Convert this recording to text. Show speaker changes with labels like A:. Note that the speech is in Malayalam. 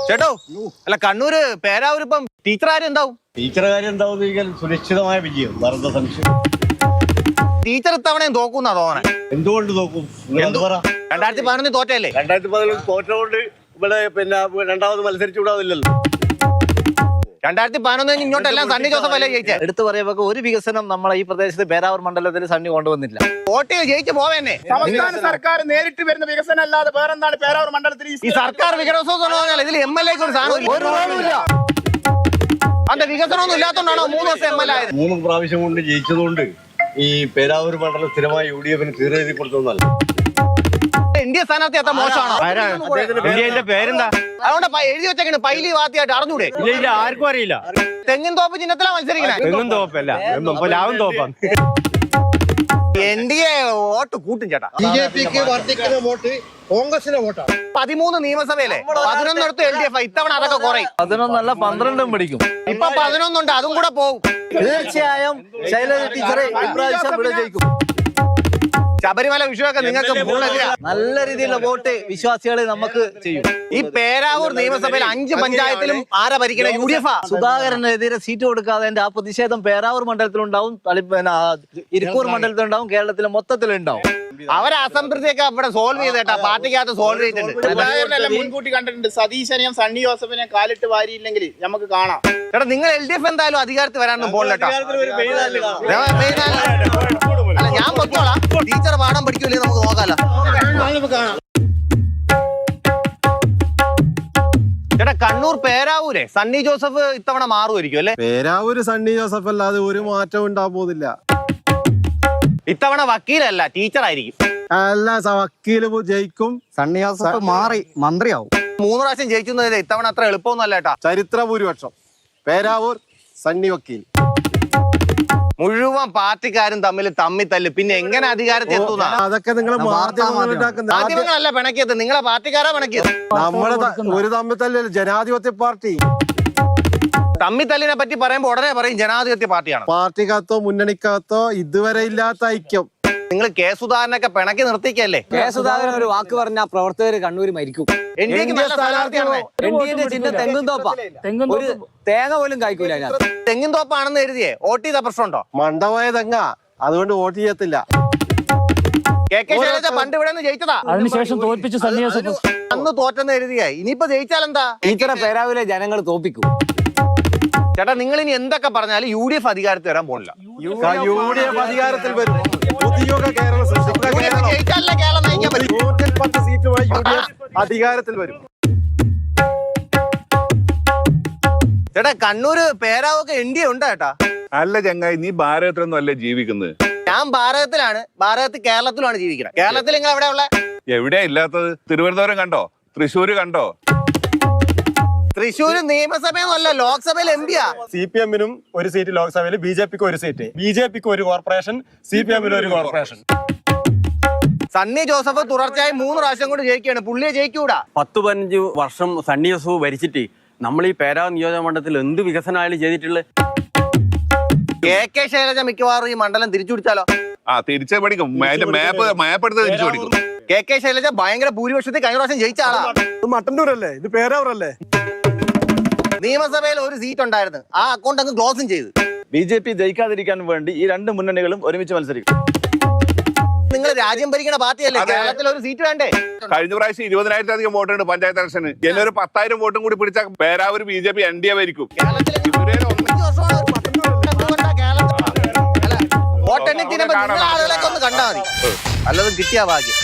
A: ചേട്ടോ അല്ല കണ്ണൂര് പേരാവൂരിപ്പം ടീച്ചർ ആരും എന്താവും?
B: ടീച്ചർ കാര്യം എന്താവുന്ന സുരക്ഷിതമായ വിജയം, വെറുതെ സംശയം.
A: ടീച്ചർ ഇത്തവണയും തോക്കുന്നാ തോന്നണേ.
B: എന്തുകൊണ്ട് നോക്കും?
A: 2011 തോറ്റല്ലേ?
B: 2011 തോറ്റോണ്ട് ഇവിടെ പിന്നെ രണ്ടാമത് മത്സരിച്ചു വിടാതില്ലല്ലോ.
A: 2011 ഇങ്ങോട്ടെല്ലാം സണ്ണി ജോസഫ് അല്ലേ ജയിച്ചേ?
C: എടുത്തു പറയുമ്പോ ഒരു വികസനം നമ്മളെ ഈ പ്രദേശത്ത് പേരാവൂർ മണ്ഡലത്തിൽ സണ്ണി കൊണ്ടുവന്നില്ല.
A: വോട്ട് ജയിച്ചു പോവേന്നെ.
D: സംസ്ഥാന സർക്കാർ നേരിട്ട് വരുന്ന വികസനം അല്ലാതെ വേറെന്താണ് പേരാവൂർ മണ്ഡലത്തിൽ
A: ഈ സർക്കാർ വികസനം ഇതിൽ MLA ഒരു സാധനം
C: ഒരു റോഡുമില്ല.
A: അന്റെ വികസനമൊന്നും ഇല്ലാത്തോണ്ടാണോ 3 വർഷം MLA ആയത്?
B: 3 പ്രാവശ്യം കൊണ്ട് ജയിച്ചതുകൊണ്ട് ഈ പേരാവൂർ മണ്ഡലം സ്ഥിരമായി UDF തീരെഴുതി കൊടുത്തതല്ല.
A: ഇന്ത്യ സ്ഥാനാർത്ഥി അത്ര മോശമാണോ?
E: ഇന്ത്യന്റെ പേരെന്താ?
A: അതുകൊണ്ട് എഴുതി വെച്ചേക്കണ് പൈലി വാത്തിയായിട്ട് അറിഞ്ഞൂടെ?
E: ഇല്ല, ആർക്കും അറിയില്ല.
A: തെങ്ങിൻ തോപ്പ് ചിഹ്നത്തിലാ മത്സരിക്കണേ.
E: തെങ്ങും തോപ്പല്ല, ലാവും തോപ്പാണ്.
A: NDA വോട്ട് കൂട്ടും ചേട്ടാ.
F: BJPക്ക് വർദ്ധിക്കുന്ന വോട്ട് കോൺഗ്രസിന്റെ വോട്ടാണ്.
A: 13 നിയമസഭയിലെ 11 LDF. ഇത്തവണ അതൊക്കെ കുറയും.
C: 11 12 പിടിക്കും.
A: ഇപ്പൊ 11 ഉണ്ട്, അതും കൂടെ പോകും.
C: തീർച്ചയായും ശൈലജ ടീച്ചറെ ഇപ്രാവശ്യം ഇവിടെ ജയിക്കും.
A: ശബരിമല വിഷയമൊക്കെ നിങ്ങൾക്ക്
C: നല്ല രീതിയിലുള്ള വോട്ട് വിശ്വാസികളെ നമുക്ക് ചെയ്യും.
A: ഈ പേരാവൂർ നിയമസഭയിൽ 5 പഞ്ചായത്തിലും ആരാ ഭരിക്കണേ? UDF.
C: സുധാകരനെതിരെ സീറ്റ് കൊടുക്കാതെ ആ പ്രതിഷേധം പേരാവൂർ മണ്ഡലത്തിലുണ്ടാവും, ഇരിക്കൂർ മണ്ഡലത്തിലുണ്ടാവും, കേരളത്തിലെ മൊത്തത്തിലുണ്ടാവും.
A: അവരെ അസംതൃപ്തിയൊക്കെ അവിടെ സോൾവ് ചെയ്തേട്ടാ, പാർട്ടിക്കകത്ത് സോൾവ് ചെയ്തിട്ടുണ്ട്.
D: സുധാകരനെല്ലാം മുൻകൂട്ടി കണ്ടിട്ടുണ്ട്. സതീശനെയും സണ്ണി ജോസഫിനെയും കാലിട്ട് വാരിയില്ലെങ്കിൽ നമുക്ക് കാണാം.
A: ചേട്ടാ നിങ്ങൾ LDF എന്തായാലും അധികാരത്തിൽ വരാനൊന്നും പോകണ്ടോ? അല്ല ഞാൻ പൊക്കോളാം. ടീച്ചർ പാഠം പഠിക്കൂലേ നമുക്ക് നോക്കാലോ. ചേട്ടാ കണ്ണൂർ പേരാവൂരെ സണ്ണി ജോസഫ് ഇത്തവണ മാറുമായിരിക്കും അല്ലെ?
G: പേരാവൂര് സണ്ണി ജോസഫ് അല്ലാതെ ഒരു മാറ്റം ഉണ്ടാകാൻ പോകുന്നില്ല.
A: ഇത്തവണ വക്കീലല്ല, ടീച്ചർ ആയിരിക്കും.
G: അല്ല, വക്കീല് ജയിക്കും.
C: സണ്ണി ജോസഫ് മാറി മന്ത്രിയാവും.
A: 3 പ്രാവശ്യം ജയിക്കുന്നത് ഇത്തവണ അത്ര എളുപ്പമൊന്നുമല്ല ചേട്ടാ.
G: ചരിത്ര ഭൂരിപക്ഷം പേരാവൂർ സണ്ണി വക്കീൽ.
A: മുഴുവൻ പാർട്ടിക്കാരും തമ്മിൽ തല്ല്, പിന്നെ എങ്ങനെ അധികാരത്തിൽ എത്തുന്ന?
G: അതൊക്കെ നിങ്ങൾ
A: മാധ്യമങ്ങളല്ല പിണക്കിയത്, നിങ്ങളെ പാർട്ടിക്കാരാ പിണക്കിയത്.
G: നമ്മള് ഒരു തമ്മിൽ തല്ലല്ല, ജനാധിപത്യ പാർട്ടി.
A: തമ്മിത്തല്ലിനെ പറ്റി പറയുമ്പോ ഉടനെ പറയും ജനാധിപത്യ പാർട്ടിയാണ്.
G: പാർട്ടിക്കകത്തോ മുന്നണിക്കകത്തോ ഇതുവരെ ഇല്ലാത്ത ഐക്യം.
A: നിങ്ങൾ കെ സുധാകരനൊക്കെ പിണക്കി നിർത്തിക്കല്ലേ?
C: കെ സുധാകരൻ ഒരു വാക്ക് പറഞ്ഞാൽ പ്രവർത്തകർ കണ്ണൂര് മരിക്കും. ചിഹ്നം തെങ്ങും തോപ്പാ. ഒരു തേങ്ങ പോലും കായ്ക്കൂല.
A: തെങ്ങിൻ തോപ്പാണെന്ന് എഴുതിയേ വോട്ട് ചെയ്ത പ്രശ്നമുണ്ടോ?
G: മണ്ടപോയ തെങ്ങ, അതുകൊണ്ട് വോട്ട് ചെയ്യത്തില്ല.
A: KK ശൈലജ പണ്ട് ഇവിടെ നിന്ന് ജയിച്ചതാ,
E: അതിനുശേഷം തോൽപ്പിച്ച് സണ്ണി ജോസഫ്
A: അന്ന് തോറ്റെന്ന് എഴുതിയേ. ഇനിയിപ്പോ ജയിച്ചാലെന്താ?
C: ടീച്ചറെ പേരാവിലെ ജനങ്ങൾ തോപ്പിക്കും.
A: ചേട്ടാ നിങ്ങൾ ഇനി എന്തൊക്കെ പറഞ്ഞാലും UDF അധികാരത്തിൽ വരാൻ പോണില്ല.
G: UDF അധികാരത്തിൽ വരും. പുതിയ കേരളം
A: ജയിച്ചാലല്ലേ കേരളം നയിക്കാൻ പറ്റും.
G: 110 സീറ്റുമായി UDF അധികാരത്തിൽ വരും.
A: ചേട്ടാ കണ്ണൂര് പേരാവൊക്കെ NDA ഉണ്ട് ചേട്ടാ.
H: അല്ല ചങ്ങായി, നീ ഭാരതത്തിലൊന്നും അല്ലേ ജീവിക്കുന്നത്?
A: ഞാൻ ഭാരതത്തിലാണ്. ഭാരതത്തിൽ കേരളത്തിലാണ് ജീവിക്കുന്നത്. കേരളത്തിൽ നിങ്ങൾ എവിടെ ഉള്ള?
H: എവിടെയാ ഇല്ലാത്തത്? തിരുവനന്തപുരം കണ്ടോ? തൃശ്ശൂര് കണ്ടോ?
A: തൃശ്ശൂര് നിയമസഭയൊന്നുമല്ല, ലോക്സഭയിൽ MP യാ.
G: CPM-നും ഒരു സീറ്റ് ലോക്സഭയിൽ, BJPക്ക് ഒരു സീറ്റ്, BJPക്ക് ഒരു കോർപ്പറേഷൻ, CPM-ന് ഒരു കോർപ്പറേഷൻ.
A: സണ്ണി ജോസഫ് തുടർച്ചയായി 3 പ്രാവശ്യം കൊണ്ട് ജയിക്കുകയാണ്. പുള്ളിയെ ജയിക്കൂടാ.
E: 10-15 വർഷം സണ്ണി ജോസഫ് ഭരിച്ചിട്ട് നമ്മൾ ഈ പേരാവൂർ നിയോജക മണ്ഡലത്തിൽ എന്ത് വികസനമായാലും ചെയ്തിട്ടുള്ളത്?
A: KK ശൈലജ മിക്കവാറും ഈ മണ്ഡലം തിരിച്ചു പിടിച്ചാലോ?
H: തിരിച്ചു പഠിക്കും. അതിന്റെ മാപ്പ് എടുത്ത് തിരിച്ചു പഠിക്കും.
A: KK ശൈലജ ഭയങ്കര ഭൂരിപക്ഷത്തിൽ കഴിഞ്ഞ പ്രാവശ്യം ജയിച്ച ആളാ.
G: ഇത് മട്ടന്നൂരല്ലേ? ഇത് പേരാവൂരല്ലേ?
A: നിയമസഭയിൽ ഒരു സീറ്റ് ഉണ്ടായിരുന്നു, ആ അക്കൗണ്ട് അങ്ങ് ക്ലോസും ചെയ്തു.
E: BJP ജയിക്കാതിരിക്കാൻ വേണ്ടി ഈ 2 മുന്നണികളും ഒരുമിച്ച് മത്സരിക്കും.
A: നിങ്ങൾ രാജ്യം ഭരിക്കുന്ന പാർട്ടിയല്ലേ, കേരളത്തിൽ ഒരു സീറ്റ് വേണ്ടേ?
H: കഴിഞ്ഞ പ്രാവശ്യം 20,000-ലധികം വോട്ടുണ്ട് പഞ്ചായത്ത് ഇലക്ഷന്. ഒരു 10,000 വോട്ടും കൂടി പിടിച്ചാൽ പേരാവൂർ BJP NDA ഭരിക്കും.
A: വോട്ടെണ്ണി തിന്നുമ്പോ നിങ്ങൾ ആളുകളൊക്കെ ഒന്ന് കണ്ടാൽ മതി, അല്ലതും കിട്ടിയ ഭാഗ്യം.